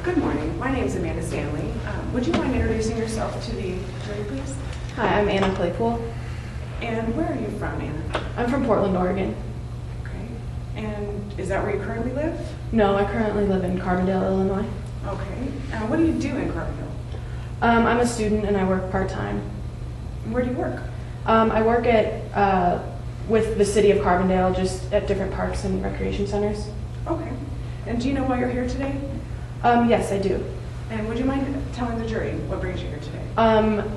Good morning. My name is Amanda Stanley. Would you mind introducing yourself to the jury, please? Hi, I'm Anna Claypool. And where are you from, Anna? I'm from Portland, Oregon. Okay. And is that where you currently live? No, I currently live in Carbondale, Illinois. Okay. What do you do in Carbondale? I'm a student and I work part-time. Where do you work? I work at with the city of Carbondale, just at different parks and recreation centers. Okay. And do you know why you're here today? Yes, I do. And would you mind telling the jury what brings you here today?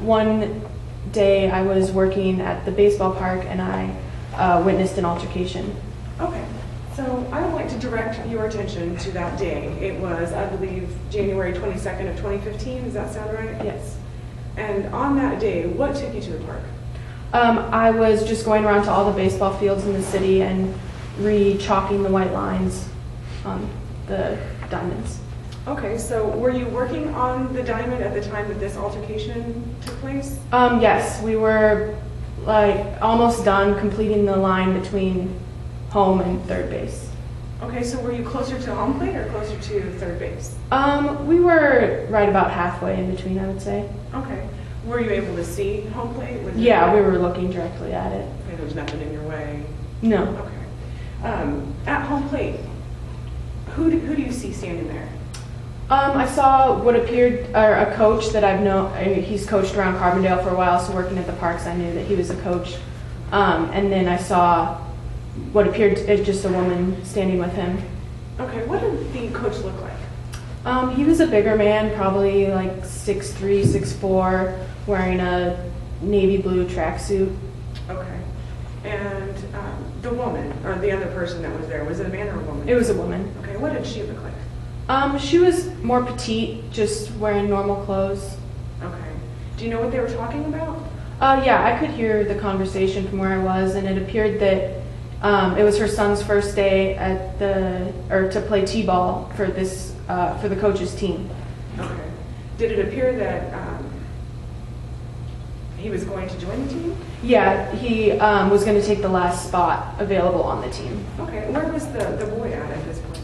One day I was working at the baseball park and I witnessed an altercation. Okay. So I would like to direct your attention to that day. It was, I believe, January 22nd of 2015. Does that sound right? Yes. And on that day, what took you to the park? I was just going around to all the baseball fields in the city and re-chalking the white lines on the diamonds. Okay, so were you working on the diamond at the time that this altercation took place? Yes, we were almost done completing the line between home and third base. Okay, so were you closer to home plate or closer to third base? We were right about halfway in between, I would say. Okay. Were you able to see home plate? Yeah, we were looking directly at it. Okay, there was nothing in your way? No. Okay. At home plate, who do you see standing there? I saw what appeared, or a coach that I've known. He's coached around Carbondale for a while, so working at the parks, I knew that he was a coach. And then I saw what appeared just a woman standing with him. Okay, what did the coach look like? He was a bigger man, probably like 6'3", 6'4", wearing a navy blue tracksuit. Okay. And the woman, or the other person that was there, was it a man or a woman? It was a woman. Okay, what did she look like? She was more petite, just wearing normal clothes. Okay. Do you know what they were talking about? Yeah, I could hear the conversation from where I was, and it appeared that it was her son's first day at to play t-ball for for the coach's team. Okay. Did it appear that he was going to join the team? Yeah, he was going to take the last spot available on the team. Okay. Where was the boy at this point?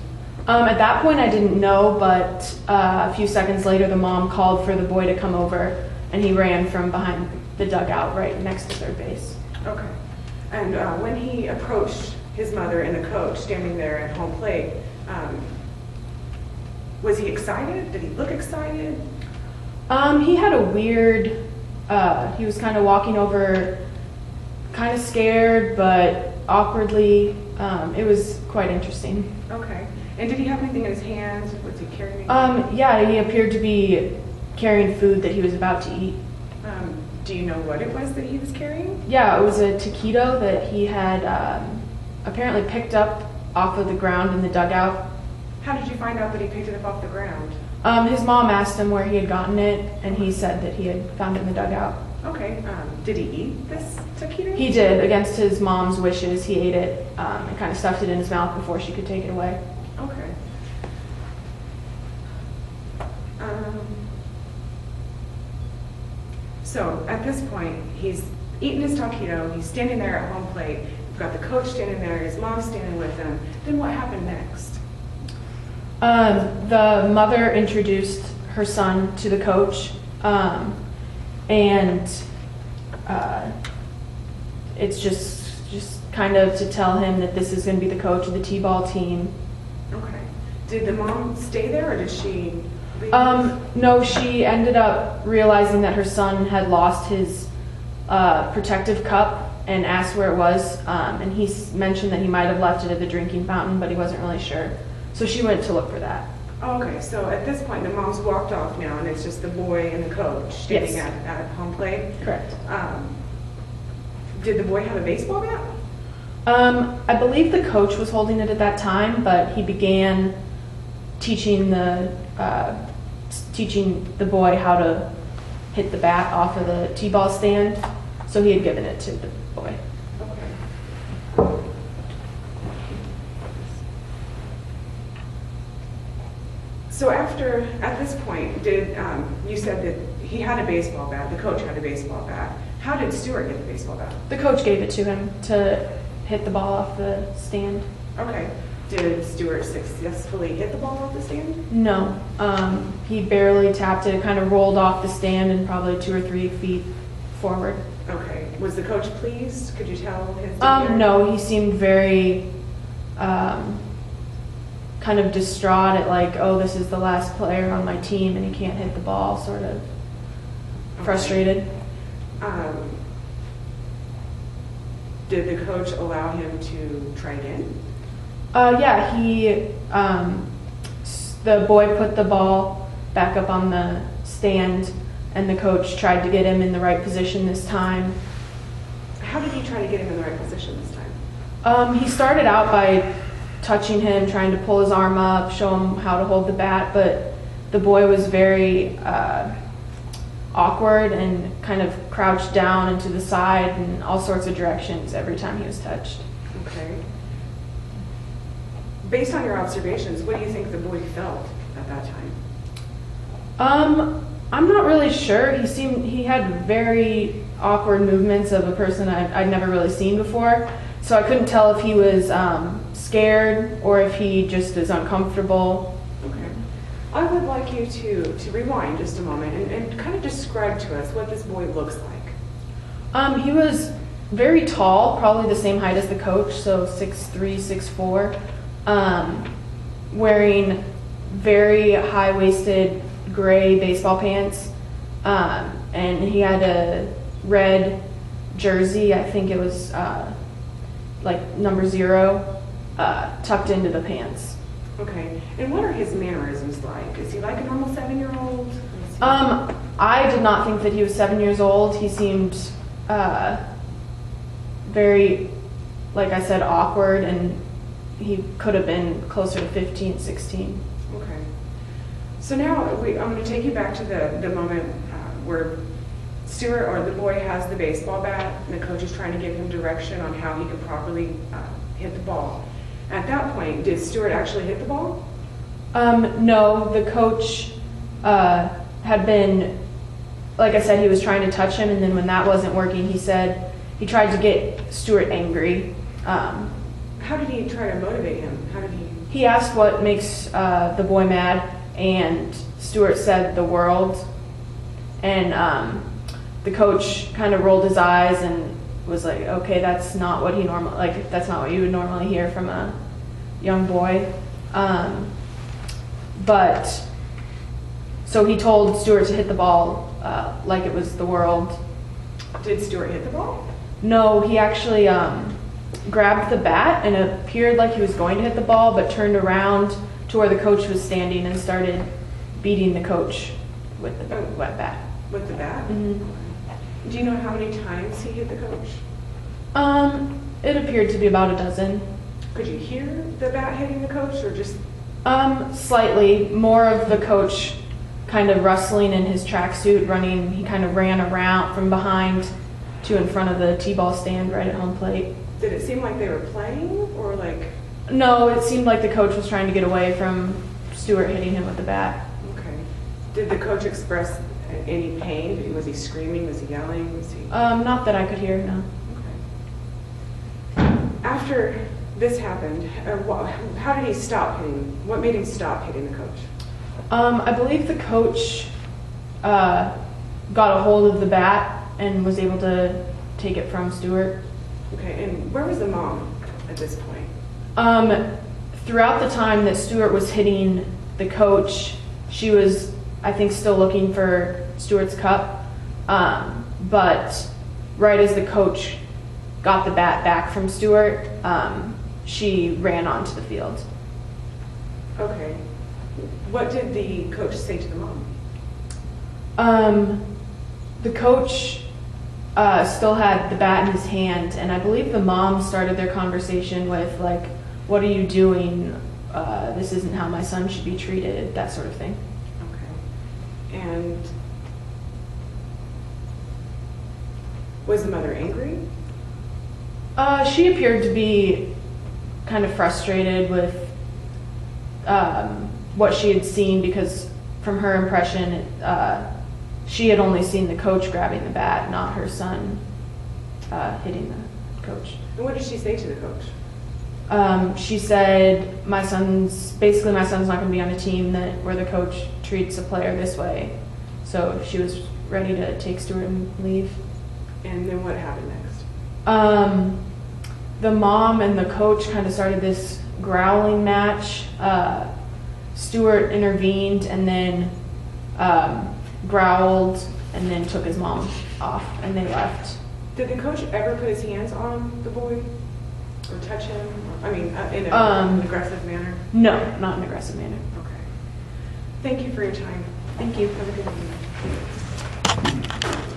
At that point, I didn't know, but a few seconds later, the mom called for the boy to come over, and he ran from behind the dugout right next to third base. Okay. And when he approached his mother and the coach standing there at home plate, was he excited? Did he look excited? He had a weird, he was kind of walking over, kind of scared, but awkwardly. It was quite interesting. Okay. And did he have anything in his hands? Was he carrying? Yeah, he appeared to be carrying food that he was about to eat. Do you know what it was that he was carrying? Yeah, it was a taquito that he had apparently picked up off of the ground in the dugout. How did you find out that he picked it up off the ground? His mom asked him where he had gotten it, and he said that he had found it in the dugout. Okay. Did he eat this taquito? He did. Against his mom's wishes, he ate it and kind of stuffed it in his mouth before she could take it away. Okay. So at this point, he's eating his taquito, he's standing there at home plate, we've got the coach standing there, his mom's standing with him. Then what happened next? The mother introduced her son to the coach, and it's just kind of to tell him that this is going to be the coach of the t-ball team. Okay. Did the mom stay there, or did she leave? No, she ended up realizing that her son had lost his protective cup and asked where it was, and he mentioned that he might have left it at the drinking fountain, but he wasn't really sure. So she went to look for that. Oh, okay, so at this point, the mom's walked off now, and it's just the boy and the coach standing Yes. at home plate? Correct. Did the boy have a baseball bat? I believe the coach was holding it at that time, but he began teaching the boy how to hit the bat off of the t-ball stand, so he had given it to the boy. Okay. So at this point, you said that he had a baseball bat, the coach had a baseball bat. How did Stewart get the baseball bat? The coach gave it to him to hit the ball off the stand. Okay. Did Stewart successfully hit the ball off the stand? No, he barely tapped it. It kind of rolled off the stand and probably 2 or 3 feet forward. Okay. Was the coach pleased? Could you tell his demeanor? No, he seemed very kind of distraught at like, oh, this is the last player on my team and he can't hit the ball, sort of frustrated. Did the coach allow him to try again? Yeah, the boy put the ball back up on the stand and the coach tried to get him in the right position this time. How did he try to get him in the right position this time? He started out by touching him, trying to pull his arm up, show him how to hold the bat, but the boy was very awkward and kind of crouched down and to the side and all sorts of directions every time he was touched. Okay. Based on your observations, what do you think the boy felt at that time? I'm not really sure. He had very awkward movements of a person I'd never really seen before, so I couldn't tell if he was scared or if he just is uncomfortable. Okay. I would like you to rewind just a moment and kind of describe to us what this boy looks like. He was very tall, probably the same height as the coach, so 6'3", 6'4", wearing very high-waisted gray baseball pants, and he had a red jersey, I think it was like number 0, tucked into the pants. Okay, and what are his mannerisms like? Is he like a normal 7-year-old? I did not think that he was 7 years old. He seemed very, like I said, awkward, and he could have been closer to 15, 16. Okay. So now I'm going to take you back to the moment where Stewart, or the boy, has the baseball bat, and the coach is trying to give him direction on how he can properly hit the ball. At that point, did Stewart actually hit the ball? No, the coach had been, like I said, he was trying to touch him, and then when that wasn't working, he said he tried to get Stewart angry. How did he try to motivate him? How did he? He asked what makes the boy mad, and Stewart said the world, and the coach kind of rolled his eyes and was like, okay, that's not what that's not what you would normally hear from a young boy. But so he told Stewart to hit the ball like it was the world. Did Stewart hit the ball? No, he actually grabbed the bat and it appeared like he was going to hit the ball, but turned around to where the coach was standing and started beating the coach with the wet bat. With the bat? Mm-hmm. Do you know how many times he hit the coach? It appeared to be about a dozen. Could you hear the bat hitting the coach, or just? Slightly. More of the coach kind of rustling in his tracksuit, running. He kind of ran around from behind to in front of the t-ball stand right at home plate. Did it seem like they were playing, or like? No, it seemed like the coach was trying to get away from Stewart hitting him with the bat. Okay. Did the coach express any pain? Was he screaming? Was he yelling? Was he? Not that I could hear, no. Okay. After this happened, how did he stop hitting? What made him stop hitting the coach? I believe the coach got a hold of the bat and was able to take it from Stewart. Okay, and where was the mom at this point? Throughout the time that Stewart was hitting the coach, she was, I think, still looking for Stewart's cup. But right as the coach got the bat back from Stewart, she ran onto the field. Okay. What did the coach say to the mom? The coach still had the bat in his hand, and I believe the mom started their conversation with, like, what are you doing? This isn't how my son should be treated, that sort of thing. Okay. And was the mother angry? She appeared to be kind of frustrated with what she had seen, because from her impression, she had only seen the coach grabbing the bat, not her son hitting the coach. And what did she say to the coach? She said my son's not going to be on a team where the coach treats a player this way. So she was ready to take Stuart and leave. And then what happened next? The mom and the coach kind of started this growling match. Stuart intervened and then growled and then took his mom off and they left. Did the coach ever put his hands on the boy or touch him? In an aggressive manner? No, not in an aggressive manner. Okay. Thank you for your time. Thank you. Have a good evening.